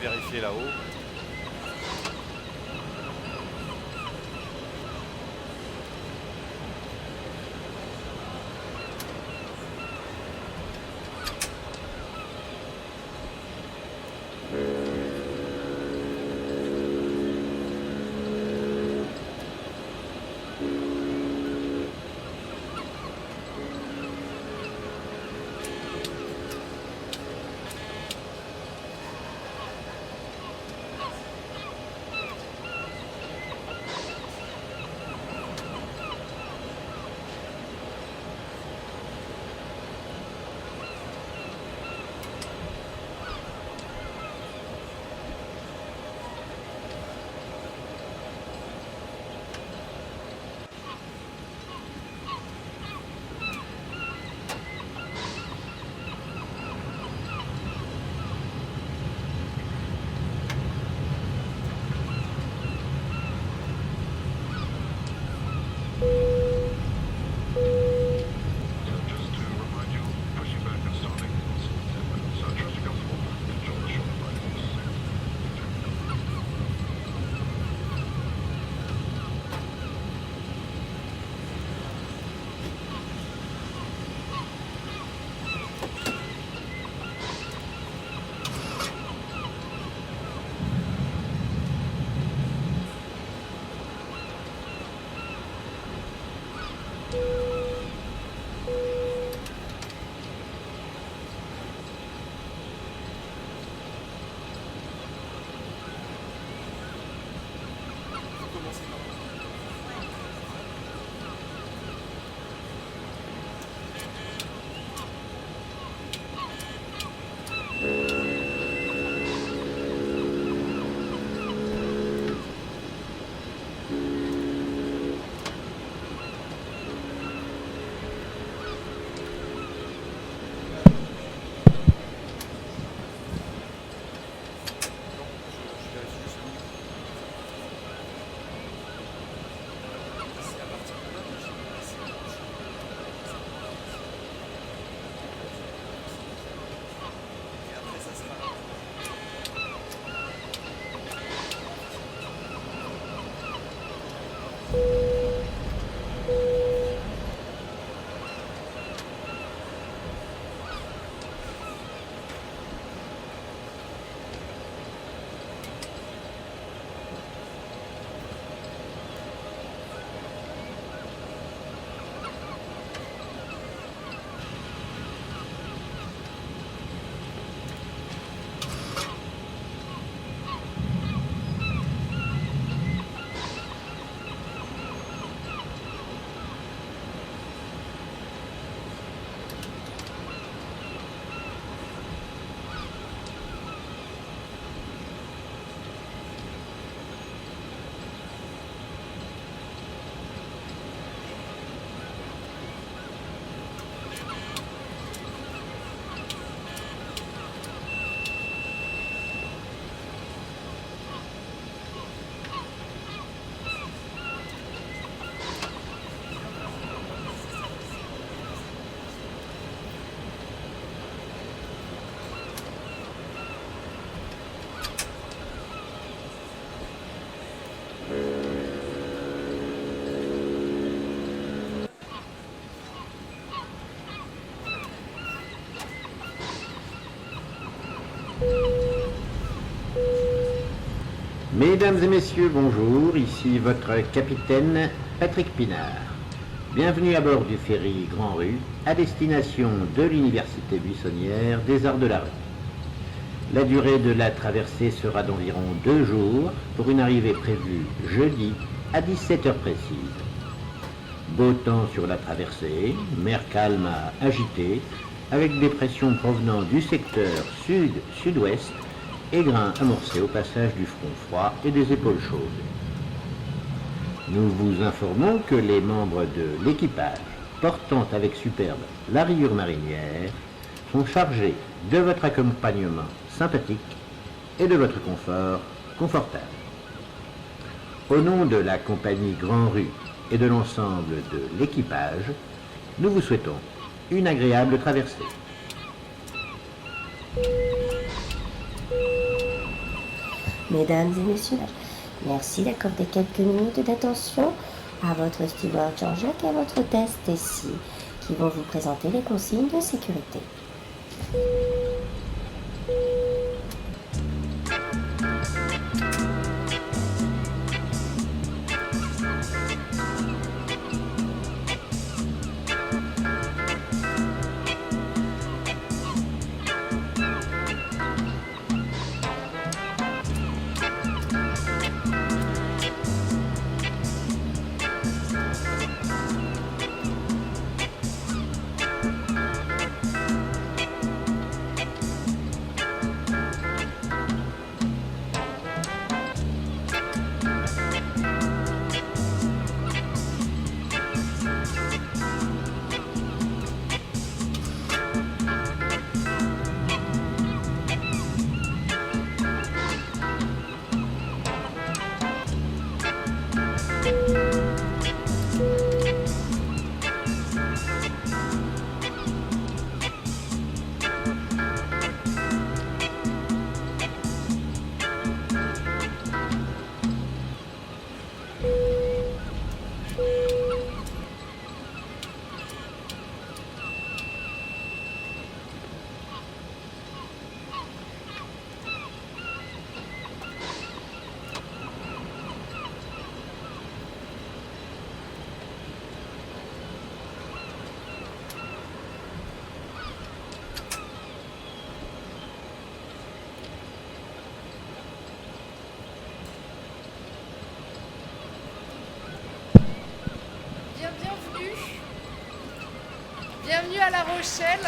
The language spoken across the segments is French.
vérifier là-haut. Mesdames et messieurs, bonjour, ici votre capitaine Patrick Pinard. Bienvenue à bord du ferry Grand Rue, à destination de l'Université buissonnière des Arts de la Rue. La durée de la traversée sera d'environ 2 jours, pour une arrivée prévue jeudi à 17 heures précises. Beau temps sur la traversée, mer calme à agitée, avec des pressions provenant du secteur sud-sud-ouest et grains amorcés au passage du front froid et des épaules chaudes. Nous vous informons que les membres de l'équipage, portant avec superbe la rayure marinière, sont chargés de votre accompagnement sympathique et de votre confort confortable. Au nom de la compagnie Grand Rue et de l'ensemble de l'équipage, nous vous souhaitons une agréable traversée. Mesdames et messieurs, merci d'accorder quelques minutes d'attention à votre steward Jean-Jacques et à votre hôtesse Tessie, qui vont vous présenter les consignes de sécurité. Bienvenue à La Rochelle.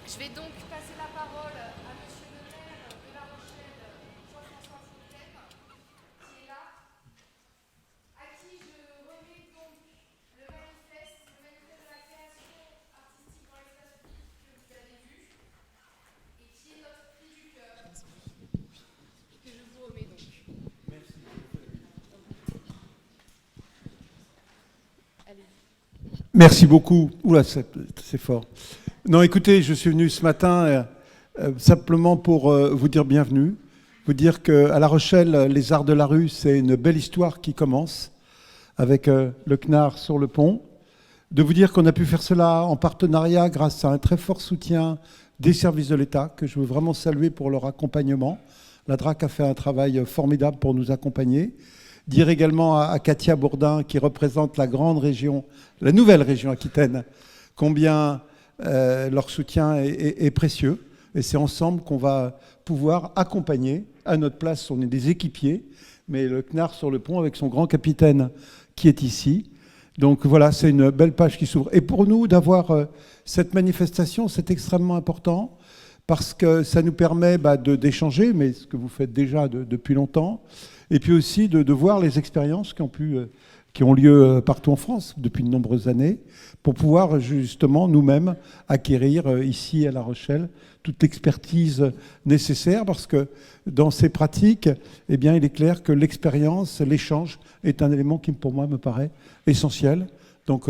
Je vais donc passer la parole à monsieur le maire de La Rochelle, Jean-François Fontaine, qui est là, à qui je remets donc le manifeste de la création artistique dans l'espace public que vous avez vu, et qui est notre cri du cœur, que je vous remets donc. Merci. Allez. Merci beaucoup. Oula, c'est fort. Non, écoutez, je suis venu ce matin simplement pour vous dire bienvenue, vous dire qu'à La Rochelle, les Arts de la rue, c'est une belle histoire qui commence avec le CNAR sur le pont, de vous dire qu'on a pu faire cela en partenariat grâce à un très fort soutien des services de l'État, que je veux vraiment saluer pour leur accompagnement. La DRAC a fait un travail formidable pour nous accompagner. Dire également à Katia Bourdin, qui représente la grande région, la nouvelle région Aquitaine, combien leur soutien est précieux. Et c'est ensemble qu'on va pouvoir accompagner. À notre place, on est des équipiers, mais le CNAR sur le pont avec son grand capitaine qui est ici. Donc voilà, c'est une belle page qui s'ouvre. Et pour nous, d'avoir cette manifestation, c'est extrêmement important parce que ça nous permet d'échanger, mais ce que vous faites déjà depuis longtemps, et puis aussi de voir les expériences qui ont lieu partout en France depuis de nombreuses années, pour pouvoir justement nous-mêmes acquérir ici à La Rochelle toute l'expertise nécessaire, parce que dans ces pratiques, eh bien, il est clair que l'expérience, l'échange est un élément qui, pour moi, me paraît essentiel. Donc,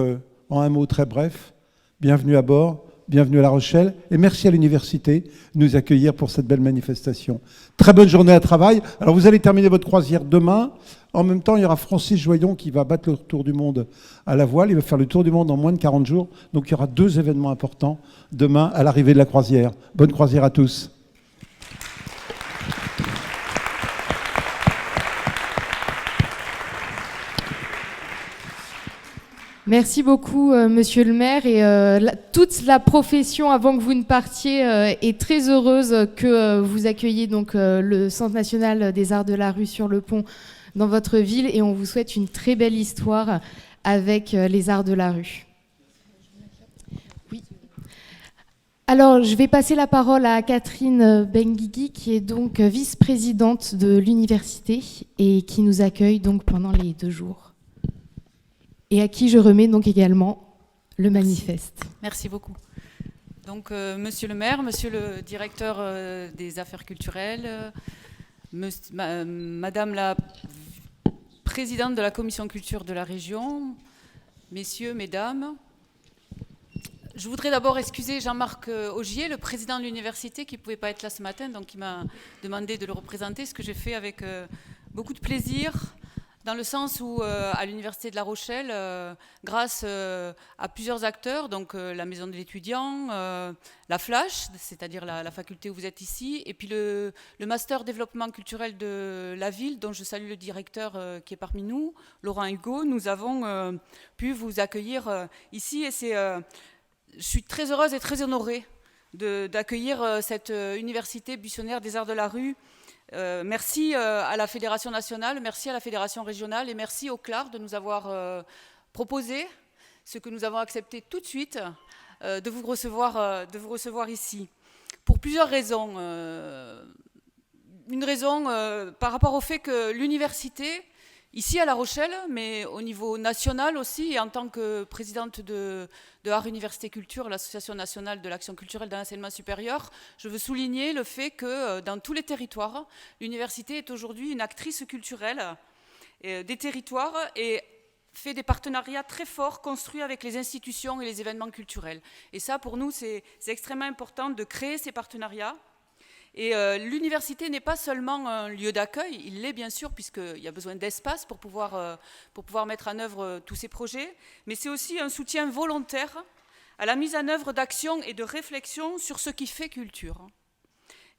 en un mot très bref, bienvenue à bord, bienvenue à La Rochelle, et merci à l'université de nous accueillir pour cette belle manifestation. Très bonne journée à travail. Alors, vous allez terminer votre croisière demain. En même temps, il y aura Francis Joyon qui va battre le tour du monde à la voile. Il va faire le tour du monde en moins de 40 jours. Donc, il y aura 2 événements importants demain à l'arrivée de la croisière. Bonne croisière à tous. Merci beaucoup, monsieur le maire. Et toute la profession, avant que vous ne partiez, est très heureuse que vous accueilliez donc, le Centre national des arts de la rue sur le pont dans votre ville. Et on vous souhaite une très belle histoire avec les arts de la rue. Oui. Alors, je vais passer la parole à Catherine Benguigui, qui est donc vice-présidente de l'université et qui nous accueille donc pendant les 2 jours. Et à qui je remets donc également le manifeste. Merci beaucoup. Donc, monsieur le maire, monsieur le directeur des affaires culturelles, madame la présidente de la commission culture de la région, messieurs, mesdames, je voudrais d'abord excuser Jean-Marc Augier, le président de l'université, qui ne pouvait pas être là ce matin, donc il m'a demandé de le représenter, ce que j'ai fait avec beaucoup de plaisir, dans le sens où, à l'Université de La Rochelle, grâce à plusieurs acteurs, donc la Maison de l'étudiant, la Flash, c'est-à-dire la faculté où vous êtes ici, et puis le Master Développement culturel de la ville, dont je salue le directeur qui est parmi nous, Laurent Hugo, nous avons pu vous accueillir ici, et je suis très heureuse et très honorée d'accueillir cette université buissonnière des arts de la rue. Merci à la Fédération nationale, merci à la Fédération régionale et merci au CLAR de nous avoir proposé ce que nous avons accepté tout de suite, de vous recevoir ici. Pour plusieurs raisons. Une raison par rapport au fait que l'université, ici à La Rochelle, mais au niveau national aussi, et en tant que présidente de Art Université Culture, l'Association nationale de l'action culturelle dans l'enseignement supérieur, je veux souligner le fait que dans tous les territoires, l'université est aujourd'hui une actrice culturelle des territoires et fait des partenariats très forts construits avec les institutions et les événements culturels. Et ça, pour nous, c'est extrêmement important de créer ces partenariats. Et l'université n'est pas seulement un lieu d'accueil, il l'est bien sûr puisqu'il y a besoin d'espace pour pouvoir mettre en œuvre tous ces projets, mais c'est aussi un soutien volontaire à la mise en œuvre d'actions et de réflexions sur ce qui fait culture.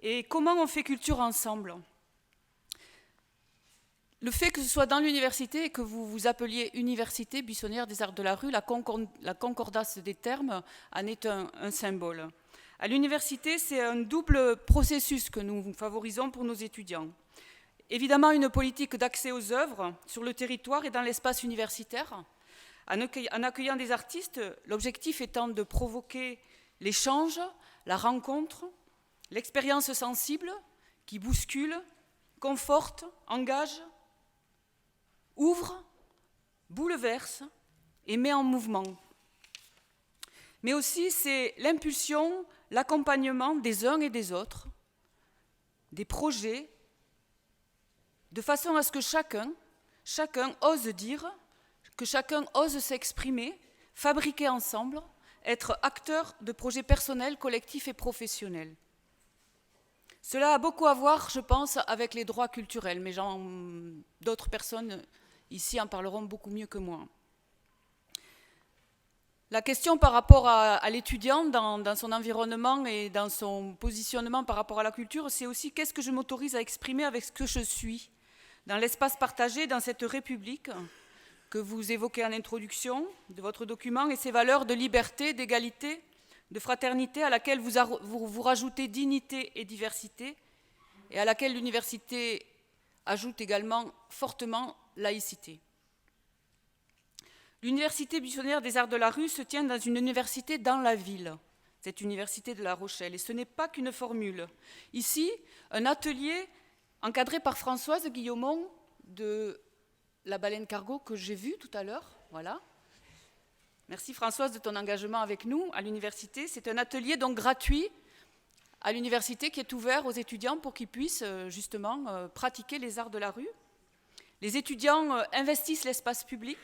Et comment on fait culture ensemble ? Le fait que ce soit dans l'université et que vous vous appeliez Université buissonnière des arts de la rue, la concordance des termes en est un symbole. À l'université, c'est un double processus que nous favorisons pour nos étudiants. Évidemment, une politique d'accès aux œuvres sur le territoire et dans l'espace universitaire. En accueillant des artistes, l'objectif étant de provoquer l'échange, la rencontre, l'expérience sensible qui bouscule, conforte, engage, ouvre, bouleverse et met en mouvement. Mais aussi, c'est l'impulsion, l'accompagnement des uns et des autres, des projets, de façon à ce que chacun ose dire, que chacun ose s'exprimer, fabriquer ensemble, être acteur de projets personnels, collectifs et professionnels. Cela a beaucoup à voir, je pense, avec les droits culturels, mais d'autres personnes ici en parleront beaucoup mieux que moi. La question par rapport à l'étudiant dans son environnement et dans son positionnement par rapport à la culture, c'est aussi qu'est-ce que je m'autorise à exprimer avec ce que je suis, dans l'espace partagé, dans cette République que vous évoquez en introduction de votre document, et ces valeurs de liberté, d'égalité, de fraternité à laquelle vous rajoutez dignité et diversité, et à laquelle l'université ajoute également fortement laïcité. L'Université buissonnière des arts de la rue se tient dans une université dans la ville, cette université de La Rochelle, et ce n'est pas qu'une formule. Ici, un atelier encadré par Françoise Guillaumont de la Baleine Cargo que j'ai vue tout à l'heure. Voilà. Merci Françoise de ton engagement avec nous à l'université. C'est un atelier donc gratuit à l'université qui est ouvert aux étudiants pour qu'ils puissent justement pratiquer les arts de la rue. Les étudiants investissent l'espace public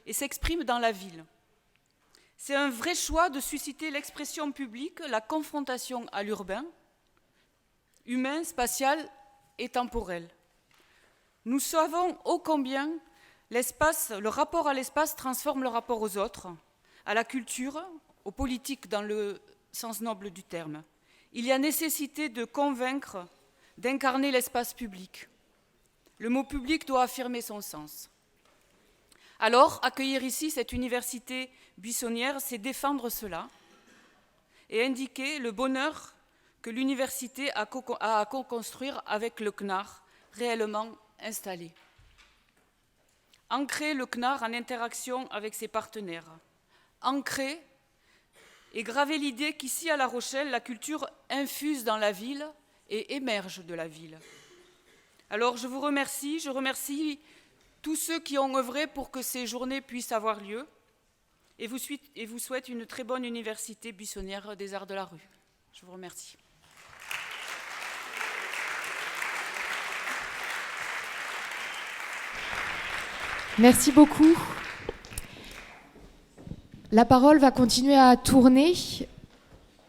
et s'expriment dans la ville. C'est un vrai choix de susciter l'expression publique, la confrontation à l'urbain, humain, spatial et temporel. Nous savons ô combien le rapport à l'espace transforme le rapport aux autres, à la culture, aux politiques dans le sens noble du terme. Il y a nécessité de convaincre, d'incarner l'espace public. Le mot public doit affirmer son sens. Alors, accueillir ici cette université buissonnière, c'est défendre cela et indiquer le bonheur que l'université a à co-construire avec le CNAR, réellement installé. Ancrer le CNAR en interaction avec ses partenaires. Ancrer et graver l'idée qu'ici à La Rochelle, la culture infuse dans la ville et émerge de la ville. Alors je vous remercie, je remercie tous ceux qui ont œuvré pour que ces journées puissent avoir lieu et vous souhaite une très bonne université buissonnière des Arts de la Rue. Je vous remercie. Merci beaucoup. La parole va continuer à tourner.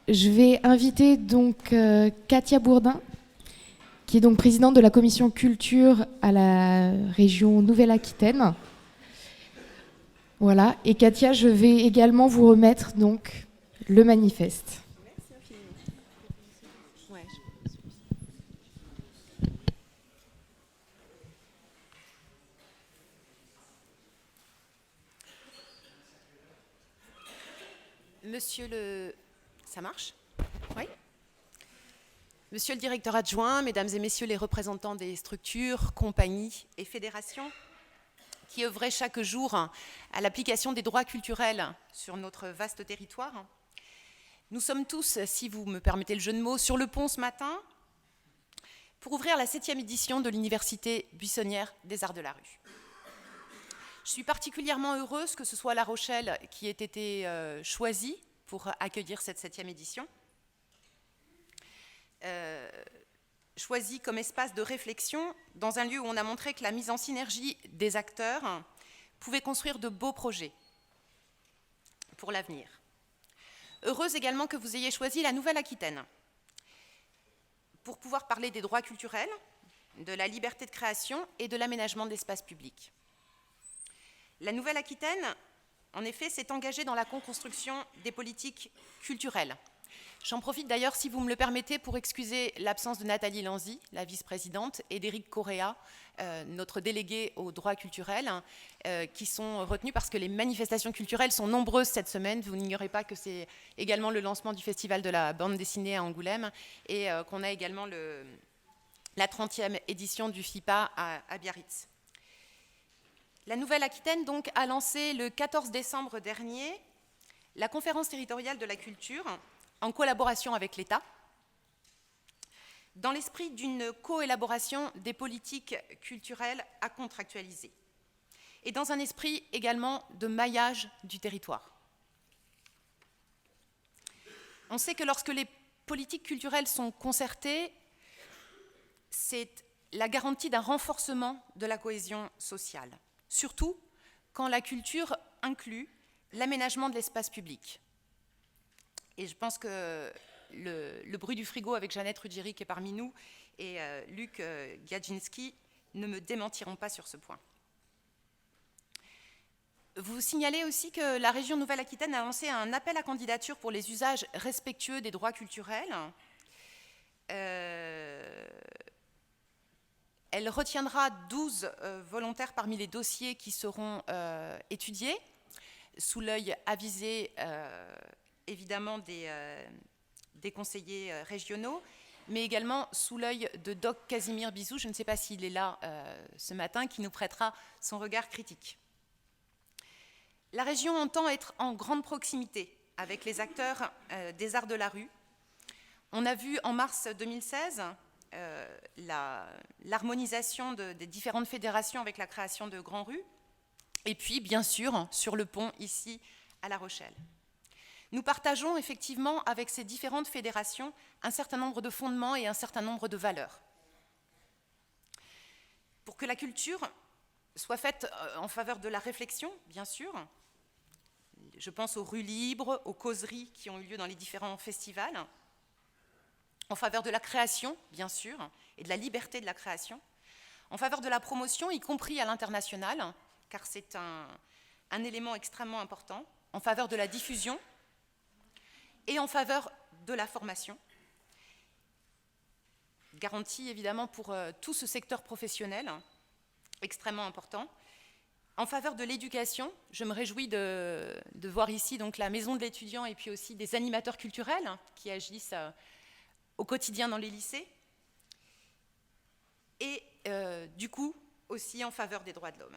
Je vais inviter donc Katia Bourdin, qui est donc présidente de la commission culture à la région Nouvelle-Aquitaine. Voilà. Et Katia, je vais également vous remettre donc le manifeste. Monsieur le... Ça marche ? Oui. Monsieur le directeur adjoint, mesdames et messieurs les représentants des structures, compagnies et fédérations qui œuvraient chaque jour à l'application des droits culturels sur notre vaste territoire, nous sommes tous, si vous me permettez le jeu de mots, sur le pont ce matin pour ouvrir la 7e édition de l'Université buissonnière des Arts de la Rue. Je suis particulièrement heureuse que ce soit La Rochelle qui ait été choisie pour accueillir cette 7e édition. Choisie comme espace de réflexion dans un lieu où on a montré que la mise en synergie des acteurs pouvait construire de beaux projets pour l'avenir. Heureuse également que vous ayez choisi la Nouvelle-Aquitaine pour pouvoir parler des droits culturels, de la liberté de création et de l'aménagement de l'espace public. La Nouvelle-Aquitaine, en effet, s'est engagée dans la co-construction des politiques culturelles. J'en profite d'ailleurs, si vous me le permettez, pour excuser l'absence de Nathalie Lanzy, la vice-présidente, et d'Éric Correa, notre délégué aux droits culturels, qui sont retenus parce que les manifestations culturelles sont nombreuses cette semaine. Vous n'ignorez pas que c'est également le lancement du Festival de la bande dessinée à Angoulême et qu'on a également la 30e édition du FIPA à Biarritz. La Nouvelle-Aquitaine donc a lancé le 14 décembre dernier la conférence territoriale de la culture en collaboration avec l'État, dans l'esprit d'une coélaboration des politiques culturelles à contractualiser, et dans un esprit également de maillage du territoire. On sait que lorsque les politiques culturelles sont concertées, c'est la garantie d'un renforcement de la cohésion sociale, surtout quand la culture inclut l'aménagement de l'espace public. Et je pense que le bruit du frigo avec Jeannette Ruggieri qui est parmi nous et Luc Gadzinski ne me démentiront pas sur ce point. Vous signalez aussi que la région Nouvelle-Aquitaine a lancé un appel à candidature pour les usages respectueux des droits culturels. Elle retiendra 12 volontaires parmi les dossiers qui seront étudiés, sous l'œil avisé évidemment des conseillers régionaux, mais également sous l'œil de Doc Casimir Bizou, je ne sais pas s'il est là ce matin, qui nous prêtera son regard critique. La région entend être en grande proximité avec les acteurs des Arts de la Rue. On a vu en mars 2016 l'harmonisation des différentes fédérations avec la création de Grand Rue, et puis bien sûr sur le pont ici à La Rochelle. Nous partageons effectivement avec ces différentes fédérations un certain nombre de fondements et un certain nombre de valeurs. Pour que la culture soit faite en faveur de la réflexion, bien sûr, je pense aux rues libres, aux causeries qui ont eu lieu dans les différents festivals, en faveur de la création, bien sûr, et de la liberté de la création, en faveur de la promotion, y compris à l'international, car c'est un élément extrêmement important, en faveur de la diffusion, et en faveur de la formation, garantie évidemment pour tout ce secteur professionnel, extrêmement important, En faveur de l'éducation, je me réjouis de voir ici donc, la maison de l'étudiant et puis aussi des animateurs culturels qui agissent au quotidien dans les lycées. Et du coup, aussi en faveur des droits de l'homme.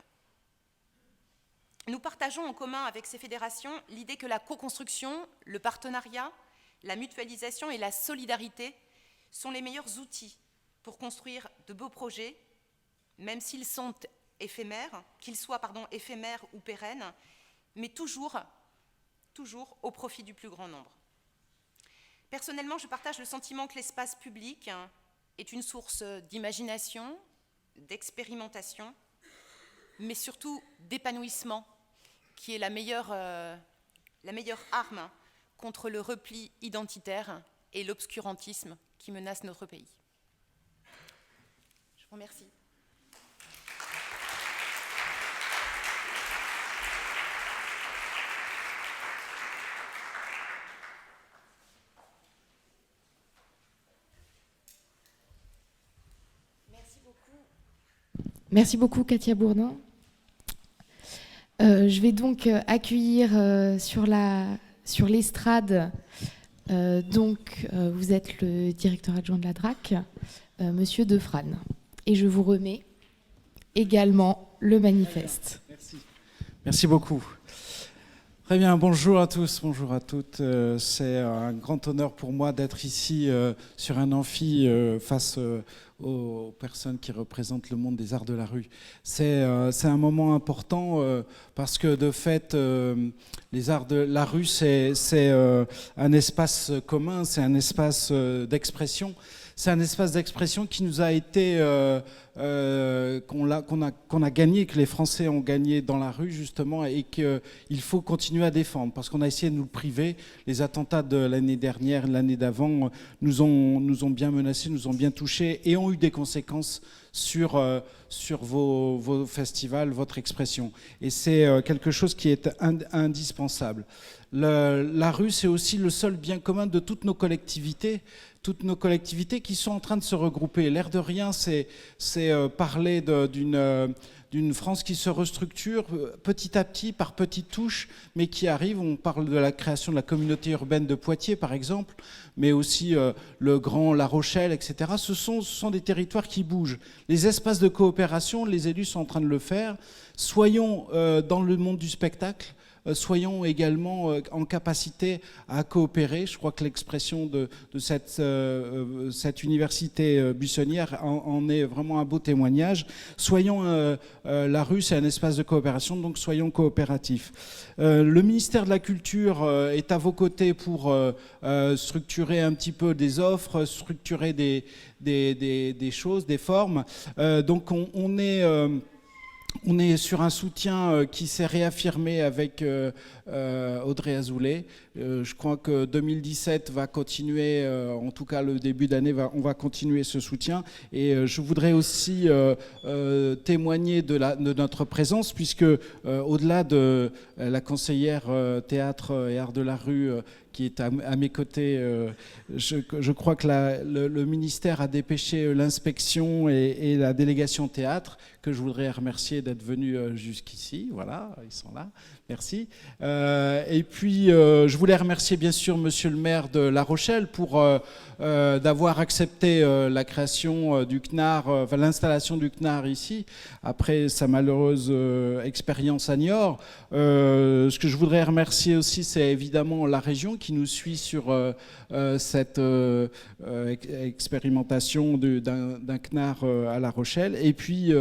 Nous partageons en commun avec ces fédérations l'idée que la co-construction, le partenariat, la mutualisation et la solidarité sont les meilleurs outils pour construire de beaux projets, même s'ils sont éphémères, qu'ils soient éphémères ou pérennes, mais toujours au profit du plus grand nombre. Personnellement, je partage le sentiment que l'espace public est une source d'imagination, d'expérimentation, mais surtout d'épanouissement, qui est la meilleure arme contre le repli identitaire et l'obscurantisme qui menacent notre pays. Je vous remercie. Merci beaucoup, Katia Bourdin. Je vais donc accueillir sur l'estrade, vous êtes le directeur adjoint de la DRAC, Monsieur Defrane. Et je vous remets également le manifeste. Merci. Merci beaucoup. Très bien, bonjour à tous, bonjour à toutes. C'est un grand honneur pour moi d'être ici sur un amphi face aux personnes qui représentent le monde des arts de la rue. C'est un moment important parce que de fait, les arts de la rue, c'est un espace commun, c'est un espace d'expression. C'est un espace d'expression qui nous a été, qu'on a gagné, que les Français ont gagné dans la rue justement, et qu'il faut continuer à défendre parce qu'on a essayé de nous le priver. Les attentats de l'année dernière, l'année d'avant, nous ont bien menacés, nous ont bien touchés et ont eu des conséquences sur vos festivals, votre expression. Et c'est quelque chose qui est indispensable. La rue, c'est aussi le seul bien commun de toutes nos collectivités qui sont en train de se regrouper. L'air de rien, c'est parler d'une France qui se restructure petit à petit, par petites touches, mais qui arrive. On parle de la création de la communauté urbaine de Poitiers, par exemple, mais aussi le Grand La Rochelle, etc. Ce sont des territoires qui bougent. Les espaces de coopération, les élus sont en train de le faire. Soyons dans le monde du spectacle, soyons également en capacité à coopérer. Je crois que l'expression de cette université buissonnière en est vraiment un beau témoignage. Soyons, la rue, c'est un espace de coopération, donc soyons coopératifs. Le ministère de la Culture est à vos côtés pour structurer un petit peu des offres, structurer des choses, des formes. Donc on est sur un soutien qui s'est réaffirmé avec Audrey Azoulay. Je crois que 2017 va continuer, en tout cas le début d'année, on va continuer ce soutien. Et je voudrais aussi témoigner de notre présence, puisque au-delà de la conseillère théâtre et art de la rue qui est à mes côtés, je crois que le ministère a dépêché l'inspection et la délégation théâtre, que je voudrais remercier d'être venus jusqu'ici. Voilà, ils sont là. Merci. Et puis, je voulais remercier bien sûr Monsieur le maire de La Rochelle pour d'avoir accepté la création du CNAR, l'installation du CNAR ici, après sa malheureuse expérience à Niort. Ce que je voudrais remercier aussi, c'est évidemment la région qui nous suit sur cette expérimentation d'un CNAR à La Rochelle. Et puis,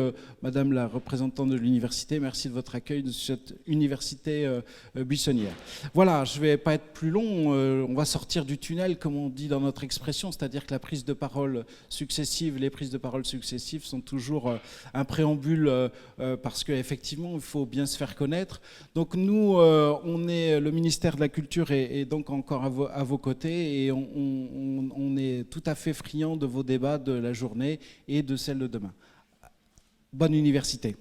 Madame la représentante de l'université, merci de votre accueil de cette université buissonnière. Voilà, je ne vais pas être plus long, on va sortir du tunnel, comme on dit dans notre expression, c'est-à-dire que les prises de parole successives sont toujours un préambule, parce qu'effectivement, il faut bien se faire connaître. Donc nous, le ministère de la Culture est donc encore à vos côtés, et on est tout à fait friand de vos débats de la journée et de celle de demain. Bonne université.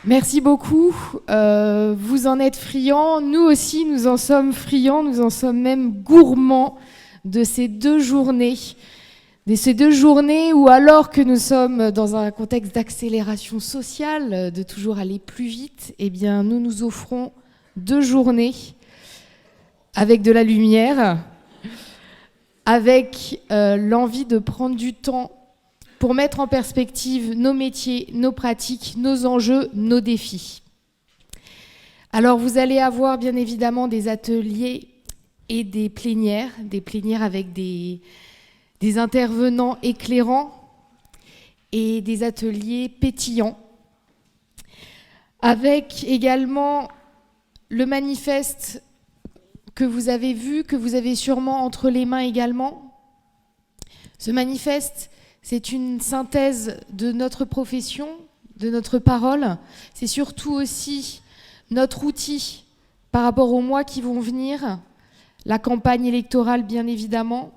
Merci beaucoup. Vous en êtes friands. Nous aussi, nous en sommes friands. Nous en sommes même gourmands de ces 2 journées ces 2 journées où, alors que nous sommes dans un contexte d'accélération sociale, de toujours aller plus vite, eh bien, nous nous offrons 2 journées avec de la lumière, avec l'envie de prendre du temps pour mettre en perspective nos métiers, nos pratiques, nos enjeux, nos défis. Alors, vous allez avoir bien évidemment des ateliers et des plénières avec des intervenants éclairants et des ateliers pétillants, avec également le manifeste que vous avez vu, que vous avez sûrement entre les mains également. Ce manifeste, c'est une synthèse de notre profession, de notre parole. C'est surtout aussi notre outil par rapport aux mois qui vont venir, la campagne électorale bien évidemment.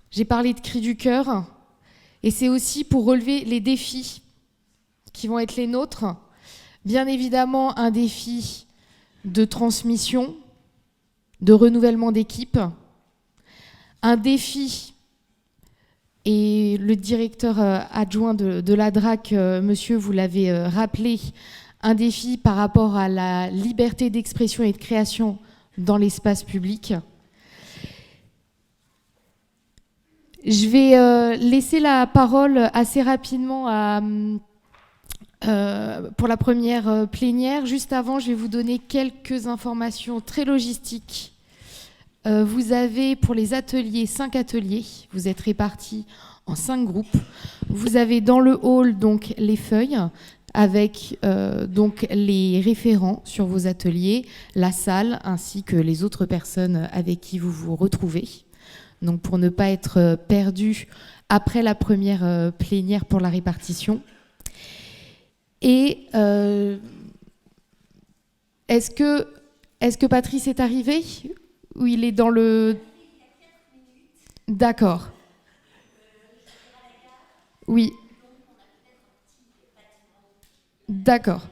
J'ai parlé de cri du cœur, et c'est aussi pour relever les défis qui vont être les nôtres. Bien évidemment, un défi de transmission, de renouvellement d'équipe, un défi, et le directeur adjoint de la DRAC, monsieur, vous l'avez rappelé, un défi par rapport à la liberté d'expression et de création dans l'espace public. Je vais laisser la parole assez rapidement pour la première plénière. Juste avant, je vais vous donner quelques informations très logistiques. Vous avez pour les ateliers 5 ateliers. Vous êtes répartis en 5 groupes. Vous avez dans le hall donc les feuilles avec donc les référents sur vos ateliers, la salle ainsi que les autres personnes avec qui vous vous retrouvez. Donc pour ne pas être perdu après la première plénière pour la répartition. Et est-ce que Patrice est arrivé ou il est dans le... D'accord. Oui. D'accord.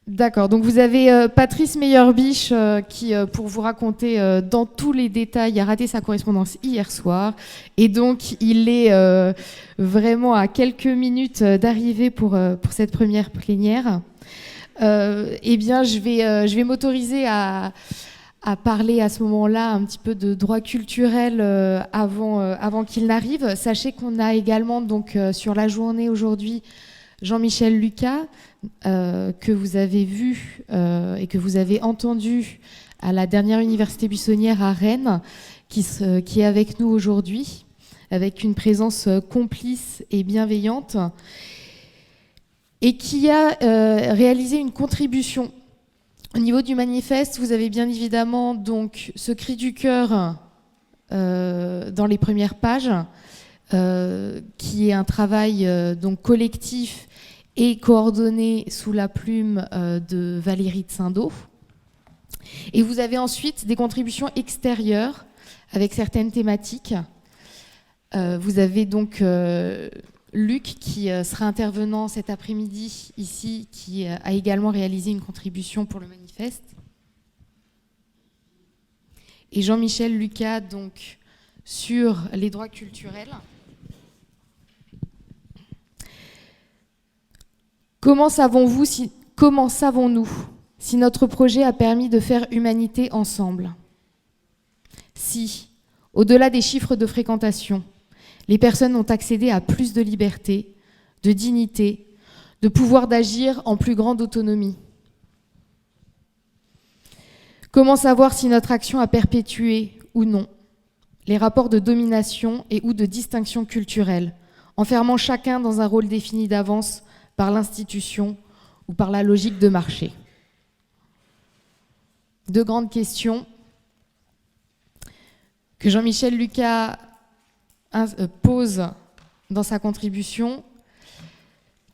D'accord, donc vous avez Patrice Meilleurbiche qui, pour vous raconter dans tous les détails, a raté sa correspondance hier soir. Et donc, il est vraiment à quelques minutes d'arriver pour cette première plénière. Eh bien, je vais m'autoriser à parler à ce moment-là un petit peu de droit culturel avant qu'il n'arrive. Sachez qu'on a également donc sur la journée aujourd'hui Jean-Michel Lucas, que vous avez vu et que vous avez entendu à la dernière université buissonnière à Rennes, qui est avec nous aujourd'hui, avec une présence complice et bienveillante, et qui a réalisé une contribution. Au niveau du manifeste, vous avez bien évidemment donc ce cri du cœur dans les premières pages, qui est un travail donc collectif et coordonné sous la plume de Valérie de Saint-Do. Et vous avez ensuite des contributions extérieures avec certaines thématiques. Vous avez donc Luc qui sera intervenant cet après-midi ici, qui a également réalisé une contribution pour le manifeste. Et Jean-Michel Lucas donc sur les droits culturels. Comment savons-nous si notre projet a permis de faire humanité ensemble? Si, au-delà des chiffres de fréquentation, les personnes ont accédé à plus de liberté, de dignité, de pouvoir d'agir en plus grande autonomie? Comment savoir si notre action a perpétué ou non les rapports de domination et ou de distinction culturelle, enfermant chacun dans un rôle défini d'avance par l'institution ou par la logique de marché? Deux grandes questions que Jean-Michel Lucas pose dans sa contribution,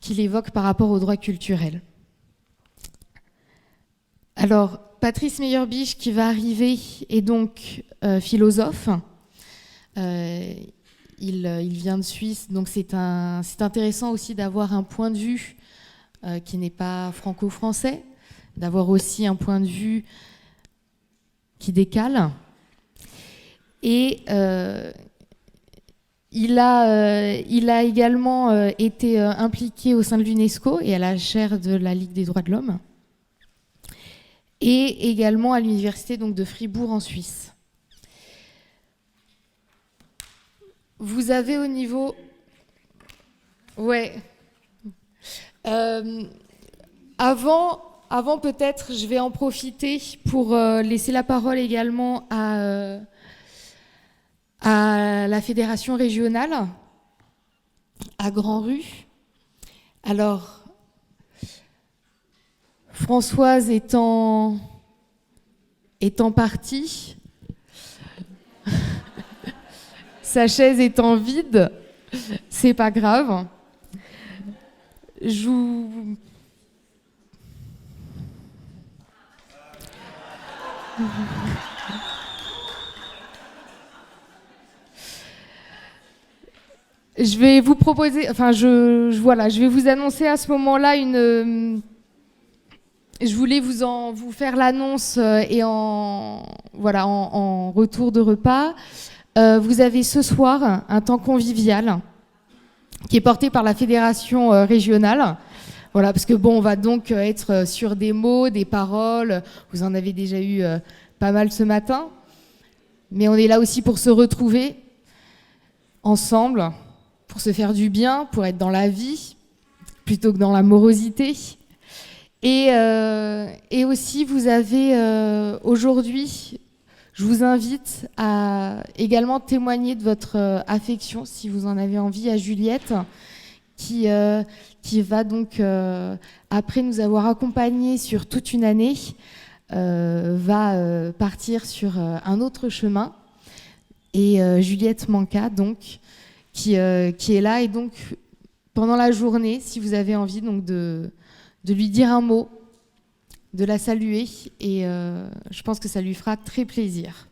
qu'il évoque par rapport aux droits culturels. Alors, Patrice Meilleurbiche, qui va arriver, est donc philosophe. Il vient de Suisse, donc c'est intéressant aussi d'avoir un point de vue qui n'est pas franco-français, d'avoir aussi un point de vue qui décale. Et il a également été impliqué au sein de l'UNESCO et à la chaire de la Ligue des droits de l'homme, et également à l'université donc de Fribourg en Suisse. Vous avez au niveau... Ouais. Avant peut-être, je vais en profiter pour laisser la parole également à la fédération régionale, à Grand-Rue. Alors, Françoise étant partie, sa chaise étant vide, c'est pas grave. Je vais vous proposer, enfin, je vais vous annoncer à ce moment-là une. Je voulais vous faire l'annonce et en retour de repas. Vous avez ce soir un temps convivial qui est porté par la fédération régionale. Voilà, parce que bon, on va donc être sur des mots, des paroles. Vous en avez déjà eu pas mal ce matin, mais on est là aussi pour se retrouver ensemble, pour se faire du bien, pour être dans la vie plutôt que dans la morosité. Et aussi, vous avez aujourd'hui, je vous invite à également témoigner de votre affection, si vous en avez envie, à Juliette, qui va donc, après nous avoir accompagnés sur toute une année, va partir sur un autre chemin. Et Juliette Manca, donc, qui est là. Et donc, pendant la journée, si vous avez envie donc, de lui dire un mot, de la saluer, et je pense que ça lui fera très plaisir.